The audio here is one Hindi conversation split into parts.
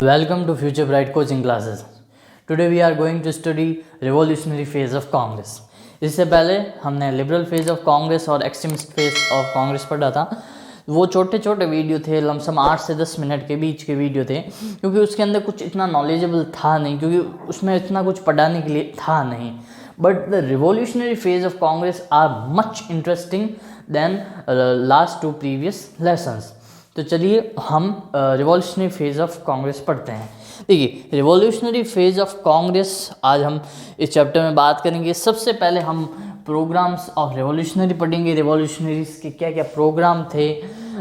Welcome to Future Bright coaching classes. Today we are going to study revolutionary phase of Congress. इससे पहले हमने लिबरल फेज ऑफ कांग्रेस और एक्सट्रीमिस्ट फेज ऑफ कांग्रेस पढ़ा था। वो छोटे छोटे वीडियो थे, लमसम 8 से 10 मिनट के बीच के वीडियो थे, क्योंकि उसके अंदर कुछ इतना नॉलेजेबल था नहीं, क्योंकि उसमें इतना कुछ पढ़ाने के लिए था नहीं। But the revolutionary phase of Congress are much interesting than last 2 previous lessons. तो चलिए हम रिवॉल्यूशनरी फेज ऑफ कांग्रेस पढ़ते हैं। देखिए, रिवॉल्यूशनरी फेज ऑफ कांग्रेस आज हम इस चैप्टर में बात करेंगे। सबसे पहले हम प्रोग्राम्स ऑफ रिवॉल्यूशनरी पढ़ेंगे, रिवॉल्यूशनरीज के क्या क्या प्रोग्राम थे,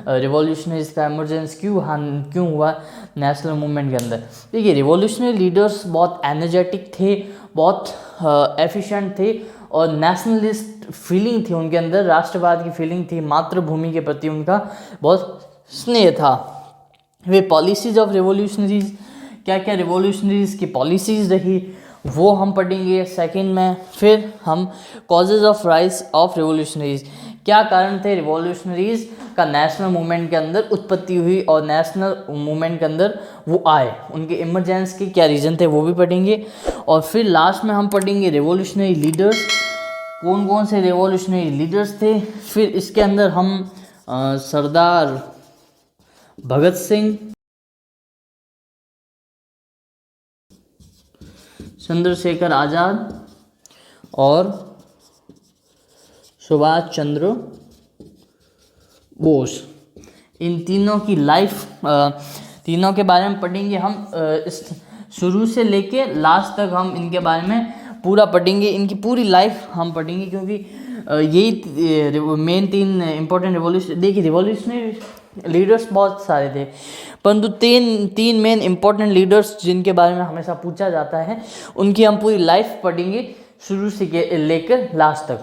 रिवॉल्यूशनरीज का इमरजेंस क्यों हुआ नेशनल मूवमेंट के अंदर। देखिए, रिवॉल्यूशनरी लीडर्स बहुत एनर्जेटिक थे, बहुत एफिशिएंट थे और नेशनलिस्ट फीलिंग थी उनके अंदर, राष्ट्रवाद की फीलिंग थी, मातृभूमि के प्रति उनका बहुत स्नेह था। वे पॉलिसीज ऑफ रिवॉल्यूशनरीज, क्या क्या रिवॉल्यूशनरीज की पॉलिसीज रही वो हम पढ़ेंगे सेकंड में। फिर हम causes of rise of revolutionaries, क्या कारण थे रिवॉल्यूशनरीज का नेशनल मूवमेंट के अंदर उत्पत्ति हुई और नेशनल मूवमेंट के अंदर वो आए, उनके इमरजेंस के क्या रीज़न थे वो भी पढ़ेंगे। और फिर लास्ट में हम पढ़ेंगे रिवॉल्यूशनरी लीडर्स, कौन कौन से रिवॉल्यूशनरी लीडर्स थे। फिर इसके अंदर हम सरदार भगत सिंह, चंद्रशेखर आज़ाद और सुभाष चंद्र बोस, इन तीनों की लाइफ, तीनों के बारे में पढ़ेंगे हम। इस शुरू से लेके लास्ट तक हम इनके बारे में पूरा पढ़ेंगे, इनकी पूरी लाइफ हम पढ़ेंगे, क्योंकि यही मेन 3 इम्पोर्टेंट रिवॉल्यूशन। देखिए, रिवॉल्यूशनरी लीडर्स बहुत सारे थे, परंतु तीन मेन इम्पोर्टेंट लीडर्स जिनके बारे में हमेशा पूछा जाता है, उनकी हम पूरी लाइफ पढ़ेंगे शुरू से लेकर लास्ट तक।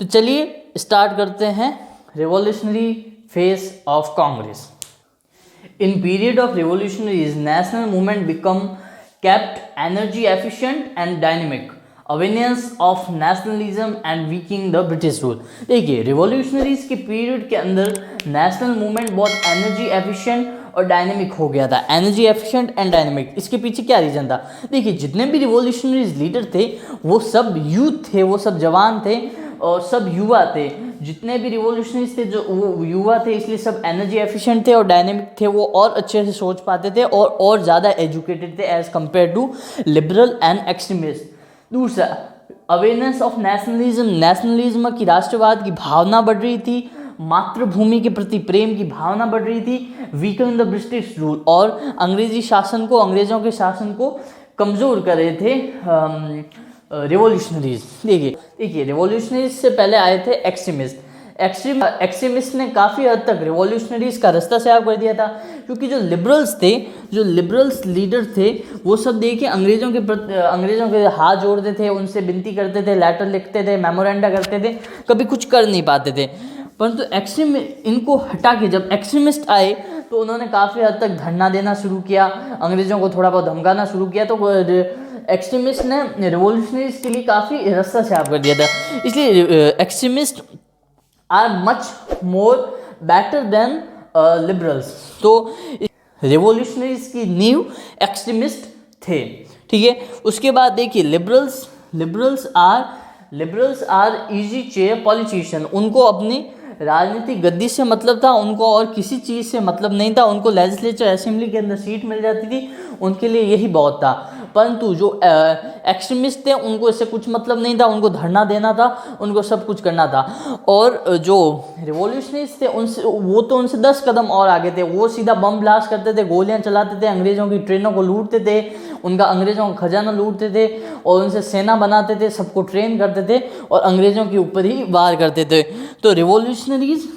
तो चलिए स्टार्ट करते हैं revolutionary phase of Congress. In period of revolutionaries national movement become kept energy efficient and dynamic, awareness of nationalism and weakening the British rule. देखिए, रिवॉल्यूशनरीज के पीरियड के अंदर नेशनल मूवमेंट बहुत एनर्जी एफिशिएंट और डायनेमिक हो गया था। एनर्जी एफिशिएंट एंड डायनेमिक, इसके पीछे क्या रीज़न था। देखिए, जितने भी रिवॉल्यूशनरीज लीडर थे वो सब यूथ थे, वो सब जवान थे और सब युवा थे। जितने भी रिवॉल्यूशनरीज थे जो वो युवा थे, इसलिए सब एनर्जी एफिशिएंट थे और डायनेमिक थे। वो और अच्छे से सोच पाते थे और ज़्यादा एजुकेटेड थे as compare to liberal and extremist. दूसरा, अवेयरनेस ऑफ नेशनलिज्म, नेशनलिज्म की, राष्ट्रवाद की भावना बढ़ रही थी, मातृभूमि के प्रति प्रेम की भावना बढ़ रही थी, वीकन द ब्रिटिश रूल, और अंग्रेजी शासन को, अंग्रेजों के शासन को कमज़ोर कर रहे थे रिवॉल्यूशनरीज। देखिए रिवॉल्यूशनरीज से पहले आए थे एक्सट्रीमिस्ट। एक्सट्रीमिस्ट ने काफ़ी हद तक रिवॉल्यूशनरीज का रास्ता साफ कर दिया था, क्योंकि जो लिबरल्स लीडर थे वो सब देखिए अंग्रेजों के हाथ जोड़ते थे, उनसे विनती करते थे, लेटर लिखते थे, मेमोरेंडा करते थे, कभी कुछ कर नहीं पाते थे। परंतु इनको हटा के जब एक्सट्रीमिस्ट आए तो उन्होंने काफ़ी हद तक धरना देना शुरू किया, अंग्रेजों को थोड़ा बहुत धमकाना शुरू किया। तो एक्सट्रीमिस्ट ने रिवॉल्यूशनरीज के लिए काफ़ी रास्ता साफ कर दिया था। इसलिए extremist are much more better than liberals. तो रिवॉल्यूशनरीज की नींव एक्सट्रीमिस्ट थे, ठीक है। उसके बाद देखिए, liberals are easy chair politician. उनको अपनी राजनीतिक गद्दी से मतलब था, उनको और किसी चीज़ से मतलब नहीं था। उनको लेजिस्लेचर असेंबली के अंदर सीट मिल जाती थी, उनके लिए यही बहुत था। परंतु जो एक्सट्रीमिस्ट थे उनको इससे कुछ मतलब नहीं था, उनको धरना देना था, उनको सब कुछ करना था। और जो रिवॉल्यूशनरीज थे उनसे 10 कदम और आगे थे। वो सीधा बम ब्लास्ट करते थे, गोलियां चलाते थे, अंग्रेज़ों की ट्रेनों को लूटते थे, अंग्रेज़ों का खजाना लूटते थे और उनसे सेना बनाते थे, सबको ट्रेन करते थे और अंग्रेज़ों के ऊपर ही वार करते थे। तो रिवॉल्यूशनरीज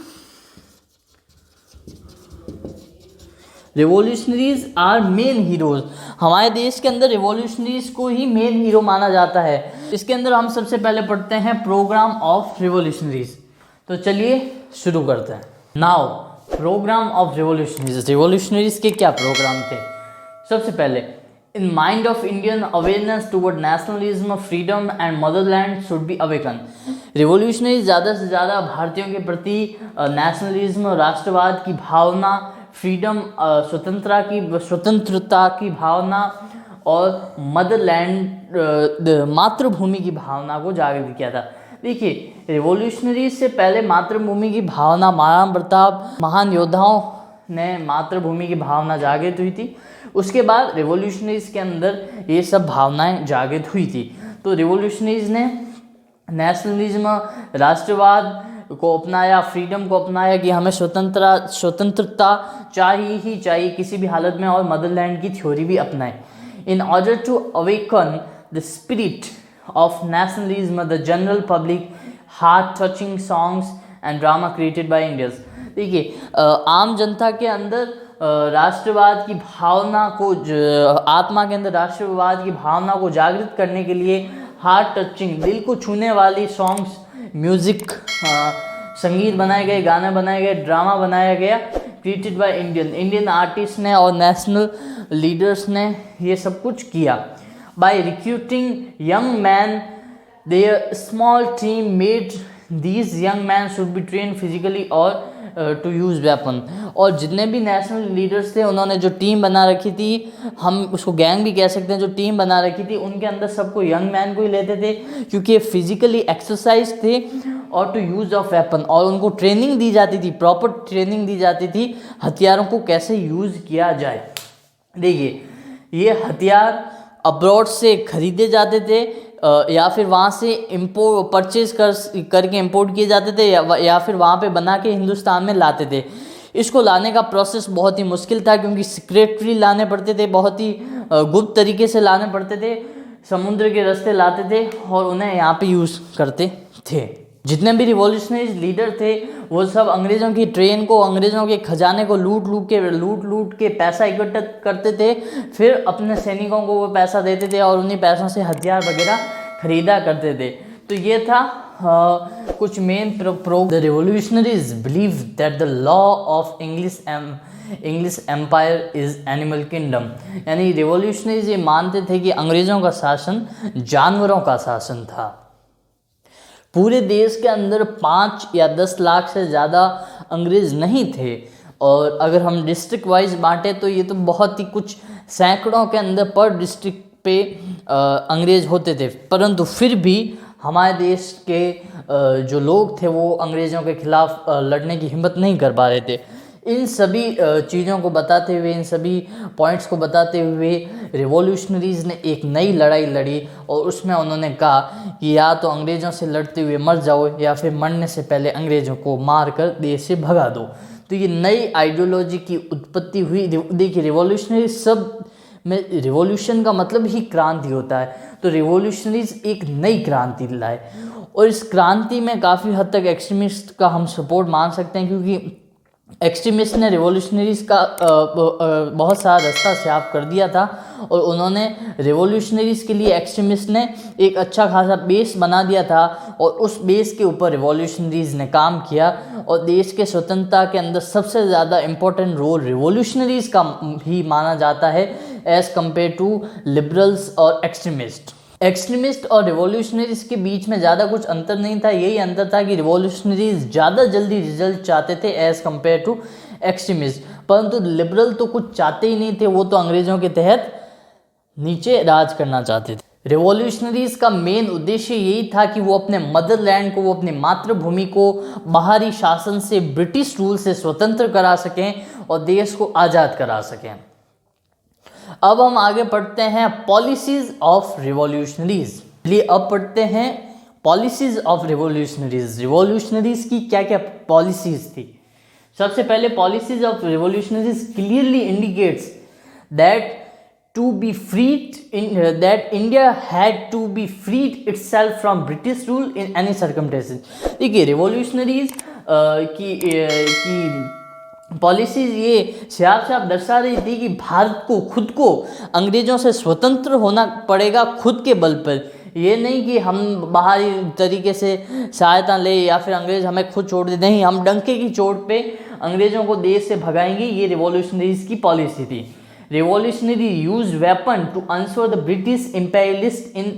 आर मेन हीरोज। हमारे देश के अंदर रिवॉल्यूशनरीज को ही मेन हीरो माना जाता है। इसके अंदर हम सबसे पहले पढ़ते हैं प्रोग्राम ऑफ रिवॉल्यूशनरीज। तो चलिए शुरू करते हैं। नाउ प्रोग्राम ऑफ रिवॉल्यूशनरीज के क्या प्रोग्राम थे। सबसे पहले, in mind of Indian awareness toward nationalism, freedom and Motherland should be awaken. Revolutionary ज़्यादा से ज़्यादा भारतीयों के प्रति नेशनलिज्म, राष्ट्रवाद की भावना, फ्रीडम, स्वतंत्रता की भावना और मदरलैंड, मातृभूमि की भावना को जागृत किया था। देखिए, रिवॉल्यूशनरी से पहले मातृभूमि की भावना, महाराणा प्रताप महान योद्धाओं ने मातृभूमि की भावना जागृत हुई थी। उसके बाद रिवॉल्यूशनरीज के अंदर ये सब भावनाएं जागृत हुई थी। तो रिवॉल्यूशनरीज ने नेशनलिज्म, राष्ट्रवाद को अपनाया, फ्रीडम को अपनाया कि हमें स्वतंत्रता चाहिए ही चाहिए किसी भी हालत में, और मदरलैंड की थ्योरी भी अपनाई। In order to awaken the spirit of nationalism the general public, heart touching songs and drama created by Indians. देखिए, आम जनता के अंदर राष्ट्रवाद की भावना को, आत्मा के अंदर राष्ट्रवाद की भावना को जागृत करने के लिए हार्ट टचिंग, दिल को छूने वाली सॉन्ग्स, म्यूजिक, संगीत बनाए गए, गाने बनाए गए, ड्रामा बनाया गया, क्रिएटेड बाय इंडियन आर्टिस्ट ने और नेशनल लीडर्स ने ये सब कुछ किया। By recruiting young man, their small team made these young man should be train physically और टू यूज़ वेपन। और जितने भी नेशनल लीडर्स थे, उन्होंने जो टीम बना रखी थी, हम उसको गैंग भी कह सकते हैं, जो टीम बना रखी थी, उनके अंदर सबको यंग मैन को ही लेते थे, क्योंकि ये फिजिकली एक्सरसाइज थे और टू यूज़ ऑफ वेपन, और उनको ट्रेनिंग दी जाती थी, प्रॉपर ट्रेनिंग दी जाती थी हथियारों को कैसे यूज़ किया जाए। देखिए, ये हथियार अब्रॉड से खरीदे जाते थे या फिर वहाँ से परचेज करके इंपोर्ट किए जाते थे, या फिर वहाँ पे बना के हिंदुस्तान में लाते थे। इसको लाने का प्रोसेस बहुत ही मुश्किल था, क्योंकि सिक्रेटली लाने पड़ते थे, बहुत ही गुप्त तरीके से लाने पड़ते थे, समुद्र के रास्ते लाते थे और उन्हें यहाँ पे यूज़ करते थे। जितने भी रिवॉल्यूशनरी लीडर थे, वो सब अंग्रेज़ों की ट्रेन को, अंग्रेज़ों के खजाने को लूट के पैसा इकट्ठा करते थे, फिर अपने सैनिकों को वो पैसा देते थे और उन्हीं पैसों से हथियार वगैरह खरीदा करते थे। तो ये था कुछ main the revolutionaries believe that the law of English empire is animal kingdom. यानी रिवॉल्यूशनरीज ये मानते थे कि अंग्रेज़ों का शासन जानवरों का शासन था। पूरे देश के अंदर 5 या 10 लाख से ज़्यादा अंग्रेज़ नहीं थे, और अगर हम डिस्ट्रिक्ट वाइज बांटे तो ये तो बहुत ही कुछ सैकड़ों के अंदर पर डिस्ट्रिक्ट पे अंग्रेज़ होते थे। परंतु फिर भी हमारे देश के जो लोग थे वो अंग्रेज़ों के खिलाफ लड़ने की हिम्मत नहीं कर पा रहे थे। इन सभी चीज़ों को बताते हुए, इन सभी पॉइंट्स को बताते हुए रिवॉल्यूशनरीज़ ने एक नई लड़ाई लड़ी, और उसमें उन्होंने कहा कि या तो अंग्रेज़ों से लड़ते हुए मर जाओ, या फिर मरने से पहले अंग्रेज़ों को मार कर देश से भगा दो। तो ये नई आइडियोलॉजी की उत्पत्ति हुई। देखिए, रिवॉल्यूशनरी सब में रिवॉल्यूशन का मतलब ही क्रांति होता है, तो रिवॉल्यूशनरीज एक नई क्रांति लाए, और इस क्रांति में काफ़ी हद तक एक्सट्रीमिस्ट का हम सपोर्ट मान सकते हैं, क्योंकि एक्सट्रीमिस्ट ने रिवॉल्यूशनरीज का बहुत सारा रास्ता साफ कर दिया था, और उन्होंने रिवॉल्यूशनरीज के लिए एक्सट्रीमिस्ट ने एक अच्छा खासा बेस बना दिया था, और उस बेस के ऊपर रिवॉल्यूशनरीज ने काम किया, और देश के स्वतंत्रता के अंदर सबसे ज़्यादा इम्पोर्टेंट रोल रिवॉल्यूशनरीज का ही माना जाता है एज़ कम्पेयर टू लिबरल्स और एक्सट्रीमिस्ट और रिवॉल्यूशनरीज के बीच में ज़्यादा कुछ अंतर नहीं था। यही अंतर था कि रिवॉल्यूशनरीज ज़्यादा जल्दी रिजल्ट चाहते थे एज़ कम्पेयर टू एक्सट्रीमिस्ट, परंतु लिबरल तो कुछ चाहते ही नहीं थे, वो तो अंग्रेज़ों के तहत नीचे राज करना चाहते थे। रिवॉल्यूशनरीज का मेन उद्देश्य यही था कि वो अपने मदरलैंड को, वो अपनी मातृभूमि को बाहरी शासन से, ब्रिटिश रूल से स्वतंत्र करा सकें और देश को आज़ाद करा सकें। अब हम आगे पढ़ते हैं पॉलिसीज ऑफ रिवॉल्यूशनरीज। चलिए अब पढ़ते हैं पॉलिसीज ऑफ रिवॉल्यूशनरीज। रिवॉल्यूशनरीज की क्या क्या पॉलिसीज थी। सबसे पहले policies of revolutionaries clearly indicates that to be freed that India had to be freed itself from British rule in any circumstances। देखिए, रिवॉल्यूशनरीज की पॉलिसीज ये साफ साफ दर्शा रही थी कि भारत को खुद को अंग्रेज़ों से स्वतंत्र होना पड़ेगा खुद के बल पर। ये नहीं कि हम बाहरी तरीके से सहायता ले या फिर अंग्रेज़ हमें खुद छोड़ दे, नहीं, हम डंके की चोट पे अंग्रेज़ों को देश से भगाएंगे। ये रिवॉल्यूशनरीज की पॉलिसी थी। Revolutionary used weapon to answer the British imperialists in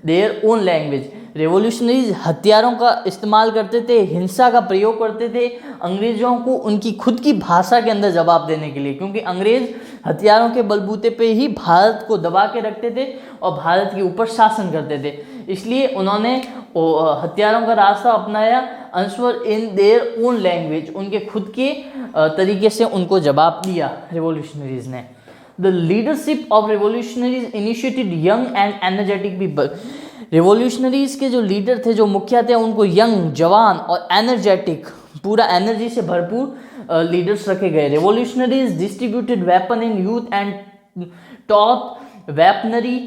their own language। Revolutionaries हथियारों का इस्तेमाल करते थे, हिंसा का प्रयोग करते थे अंग्रेज़ों को उनकी खुद की भाषा के अंदर जवाब देने के लिए, क्योंकि अंग्रेज़ हथियारों के बलबूते पे ही भारत को दबा के रखते थे और भारत के ऊपर शासन करते थे। इसलिए उन्होंने हथियारों का रास्ता अपनाया, answer in their own language, उनके खुद के तरीके से उनको जवाब दिया रेवोल्यूशनरीज ने। The leadership of revolutionaries initiated young and energetic people. Revolutionaries के जो लीडर थे, जो मुखिया थे, उनको यंग, जवान और एनर्जेटिक, पूरा एनर्जी से भरपूर लीडर्स रखे गए। Revolutionaries distributed weapon in youth and taught weaponry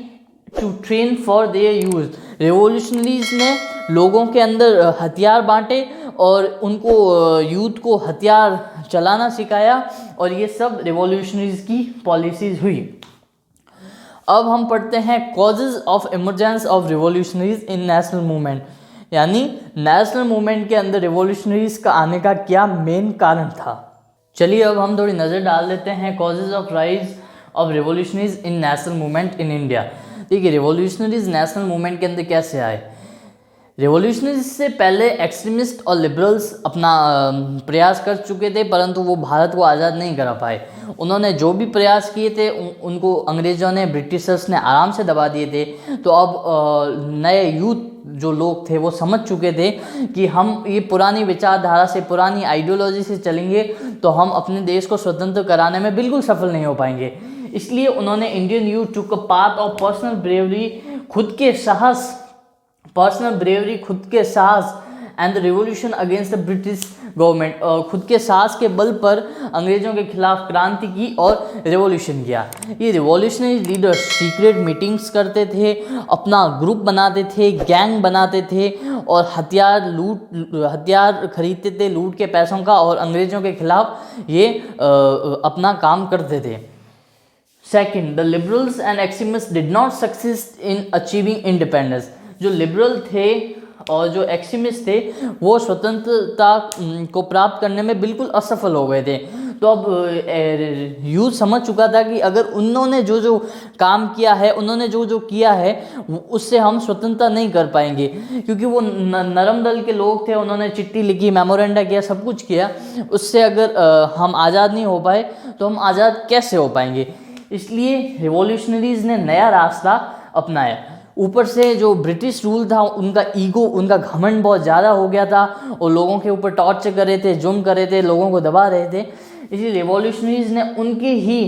to train for their use. Revolutionaries ने लोगों के अंदर हथियार बांटे और उनको यूथ को हथियार चलाना सिखाया, और ये सब रेवोल्यूशनरीज की पॉलिसीज हुई। अब हम पढ़ते हैं causes of emergence of revolutionaries in national movement, यानी नेशनल मूवमेंट के अंदर रिवॉल्यूशनरीज का आने का क्या मेन कारण था। चलिए अब हम थोड़ी नज़र डाल लेते हैं causes of rise of revolutionaries in national movement in India. देखिए रिवॉल्यूशनरीज नेशनल मूवमेंट के अंदर कैसे आए। रिवॉल्यूशनरीज से पहले एक्सट्रीमिस्ट और लिबरल्स अपना प्रयास कर चुके थे, परंतु वो भारत को आज़ाद नहीं करा पाए। उन्होंने जो भी प्रयास किए थे उनको अंग्रेज़ों ने, ब्रिटिशर्स ने आराम से दबा दिए थे। तो अब नए यूथ जो लोग थे वो समझ चुके थे कि हम ये पुरानी विचारधारा से, पुरानी आइडियोलॉजी से चलेंगे तो हम अपने देश को स्वतंत्र कराने में बिल्कुल सफल नहीं हो पाएंगे। इसलिए उन्होंने Indian youth took a path of personal bravery, खुद के साहस, पर्सनल ब्रेवरी, खुद के साहस and the revolution against the British government, खुद के साहस के बल पर अंग्रेज़ों के खिलाफ क्रांति की और रिवॉल्यूशन किया। ये रिवॉल्यूशनरी लीडर्स सीक्रेट मीटिंग्स करते थे, अपना ग्रुप बनाते थे, गैंग बनाते थे और हथियार खरीदते थे लूट के पैसों का, और अंग्रेज़ों के खिलाफ ये अपना काम करते थे। Second, the liberals and extremist did not succeed in achieving independence. जो लिबरल थे और जो एक्सट्रीमिस्ट थे वो स्वतंत्रता को प्राप्त करने में बिल्कुल असफल हो गए थे। तो अब यूथ समझ चुका था कि अगर उन्होंने जो जो काम किया है, उन्होंने जो जो किया है, उससे हम स्वतंत्रता नहीं कर पाएंगे, क्योंकि वो नरम दल के लोग थे। उन्होंने चिट्ठी लिखी, मेमोरेंडा किया, सब कुछ किया, उससे अगर हम आज़ाद नहीं हो पाए तो हम आज़ाद कैसे हो पाएंगे। इसलिए रिवॉल्यूशनरीज ने नया रास्ता अपनाया। ऊपर से जो ब्रिटिश रूल था, उनका ईगो, उनका घमंड बहुत ज़्यादा हो गया था और लोगों के ऊपर टॉर्चर कर रहे थे, जुल्म कर रहे थे, लोगों को दबा रहे थे। इसलिए रिवॉल्यूशनरीज ने उनकी ही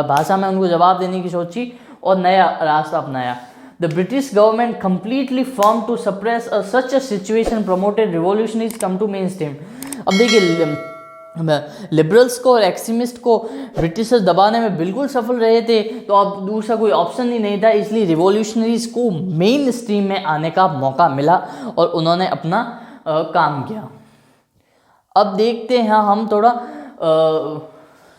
भाषा में उनको जवाब देने की सोची और नया रास्ता अपनाया। The British government completely firm to suppress such a situation promoted revolutionaries come to mainstream. अब देखिए लिबरल्स को और एक्सट्रीमिस्ट को ब्रिटिशर्स दबाने में बिल्कुल सफल रहे थे, तो अब दूसरा कोई ऑप्शन ही नहीं था। इसलिए रिवॉल्यूशनरीज को मेन स्ट्रीम में आने का मौका मिला और उन्होंने अपना काम किया। अब देखते हैं हम थोड़ा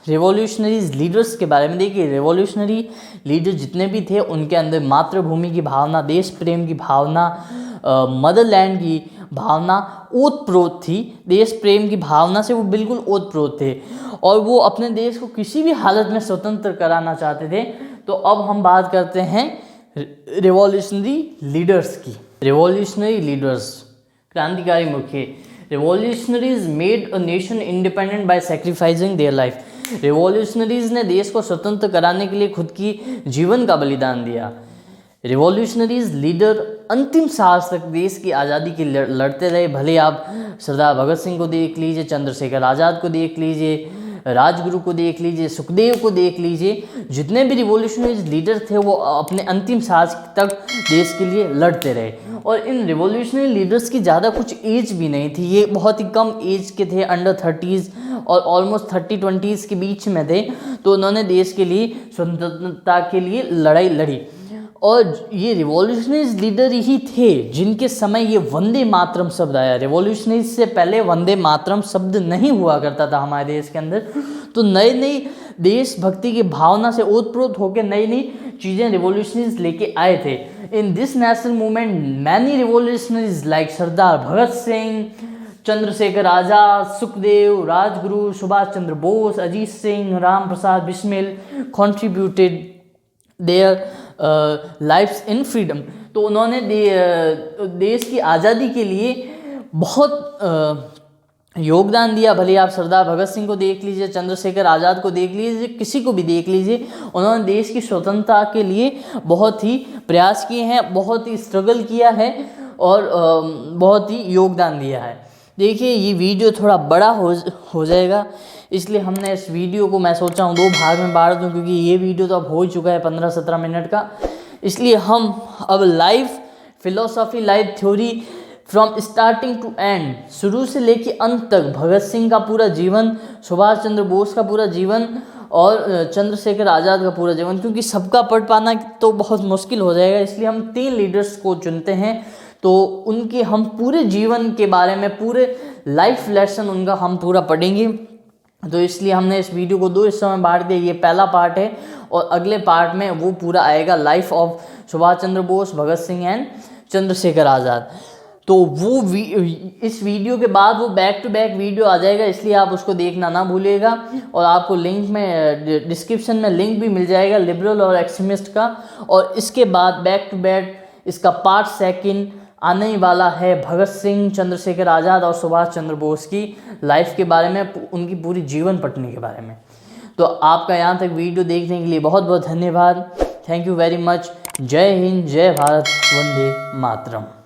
रिवॉल्यूशनरीज लीडर्स के बारे में। देखिए रिवॉल्यूशनरी लीडर जितने भी थे उनके अंदर मातृभूमि की भावना, देश प्रेम की भावना, मदरलैंड की भावना ओतप्रोत थी। देश प्रेम की भावना से वो बिल्कुल ओतप्रोत थे और वो अपने देश को किसी भी हालत में स्वतंत्र कराना चाहते थे। तो अब हम बात करते हैं रिवॉल्यूशनरी लीडर्स की। रिवॉल्यूशनरी लीडर्स, क्रांतिकारी मुखिया। Revolutionaries made a nation independent by sacrificing their life. Revolutionaries ने देश को स्वतंत्र कराने के लिए खुद की जीवन का बलिदान दिया। रिवॉल्यूशनरीज लीडर अंतिम सांस तक देश की आज़ादी के लिए लड़ते रहे। भले आप सरदार भगत सिंह को देख लीजिए, चंद्रशेखर आज़ाद को देख लीजिए, राजगुरु को देख लीजिए, सुखदेव को देख लीजिए, जितने भी रिवॉल्यूशनरीज लीडर थे वो अपने अंतिम सांस तक देश के लिए लड़ते रहे। और इन रिवॉल्यूशनरी लीडर्स की ज़्यादा कुछ एज भी नहीं थी, ये बहुत ही कम एज के थे, अंडर 30s और ऑलमोस्ट 30-20s के बीच में थे। तो उन्होंने देश के लिए, स्वतंत्रता के लिए लड़ाई लड़ी। और ये रिवॉल्यूशनरीज लीडर ही थे जिनके समय ये वंदे मातरम शब्द आया। रिवॉल्यूशनरीज से पहले वंदे मातरम शब्द नहीं हुआ करता था हमारे देश के अंदर। तो नई नई देशभक्ति की भावना से ओतप्रोत होकर नई नई चीज़ें रिवॉल्यूशनरीज लेके आए थे। In this national movement many revolutionaries like Sardar Bhagat Singh, Chandrashekhar Azad, Sukhdev, Rajguru, Subhash Chandra Bose, Ajit Singh, Ram Prasad Bismil contributed their lives in freedom। तो उन्होंने देश की आज़ादी के लिए बहुत योगदान दिया। भले आप सरदार भगत सिंह को देख लीजिए, चंद्रशेखर आज़ाद को देख लीजिए, किसी को भी देख लीजिए, उन्होंने देश की स्वतंत्रता के लिए बहुत ही प्रयास किए हैं, बहुत ही स्ट्रगल किया है और बहुत ही योगदान दिया है। देखिए ये वीडियो थोड़ा बड़ा हो जाएगा, इसलिए हमने इस वीडियो को मैं सोचा हूँ 2 भाग में बांट दूँ, क्योंकि ये वीडियो तो अब हो चुका है 15-17 मिनट का। इसलिए हम अब life philosophy, life theory from starting to end, शुरू से लेके अंत तक भगत सिंह का पूरा जीवन, सुभाष चंद्र बोस का पूरा जीवन और चंद्रशेखर आज़ाद का पूरा जीवन, क्योंकि सबका पढ़ पाना तो बहुत मुश्किल हो जाएगा, इसलिए हम 3 लीडर्स को चुनते हैं। तो उनके हम पूरे जीवन के बारे में, पूरे लाइफ लेसन उनका हम पूरा पढ़ेंगे। तो इसलिए हमने इस वीडियो को 2 हिस्सों में बांट दिया। ये पहला पार्ट है और अगले पार्ट में वो पूरा आएगा life of Subhash Chandra Bose, Bhagat Singh and Chandrashekhar Azad. तो वो इस वीडियो के बाद वो बैक टू बैक वीडियो आ जाएगा, इसलिए आप उसको देखना ना भूलिएगा। और आपको लिंक में, डिस्क्रिप्शन में लिंक भी मिल जाएगा लिबरल और एक्सट्रीमिस्ट का। और इसके बाद बैक टू बैक इसका पार्ट 2 आने वाला है भगत सिंह, चंद्रशेखर आज़ाद और सुभाष चंद्र बोस की लाइफ के बारे में, उनकी पूरी जीवन पटनी के बारे में। तो आपका यहाँ तक वीडियो देखने के लिए बहुत बहुत धन्यवाद। Thank you very much. जय हिंद, जय भारत, वंदे मातरम।